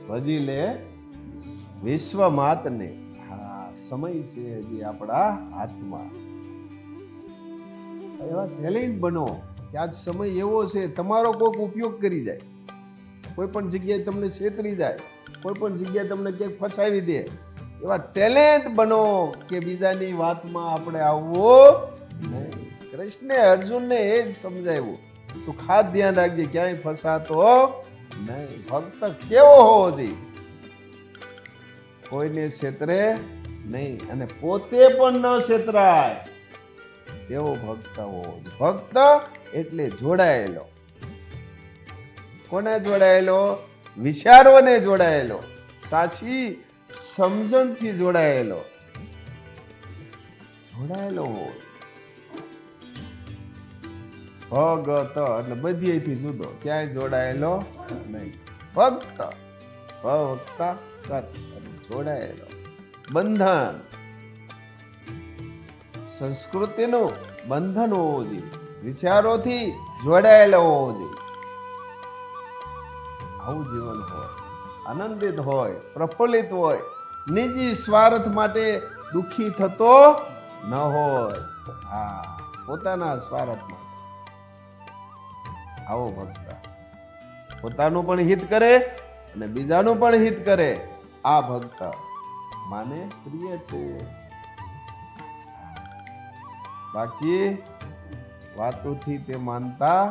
ભજી લે વિશ્વ માતને. હા, સમય છે હજી આપણા હાથમાં. એવા ટેલેન્ટ બનો કે આજ સમય એવો છે, તમારો કોઈક ઉપયોગ કરી જાય, કોઈ પણ જગ્યાએ તમને છેતરી જાય, કોઈ પણ જગ્યાએ તમને ક્યાંક ફસાવી દે. એવા ટેલેન્ટ બનો કે બીજાની વાતમાં આપણે આવવું નહીં. કૃષ્ણે અર્જુનને એ જ સમજાવ્યું, તું ખાસ ધ્યાન રાખજે, ક્યાંય ફસાતો નહીં. ભક્ત કેવો હોવો જોઈએ? કોઈને છેતરે નહીં અને પોતે પણ ન છેતરાય એવો ભક્ત હોવો જોઈએ. ભક્ત એટલે જોડાયેલો. કોને જોડાયેલો? વિચારોને જોડાયેલો, સાચી સમજણથી જોડાયેલો હોવો. ભગત એટલે બધીથી જુદો, ક્યાંય જોડાયેલો નહીં. ભક્ત જોડાયેલો. બંધન, સંસ્કૃતિનું બંધન હોવું જોઈએ, વિચારોથી જોડાયેલો હોવો જોઈએ. આવું જીવન હોય, આનંદિત હોય, પ્રફુલ્લિત હોય, નિજી સ્વાર્થ માટે દુઃખી થતો ન હોય. હા, પોતાના સ્વાર્થ માટે. આવો ભક્ત પોતાનું પણ હિત કરે અને બીજાનું પણ હિત કરે. આ ભક્ત માને પ્રિય છે. બાકી વાતોથી તે માનતા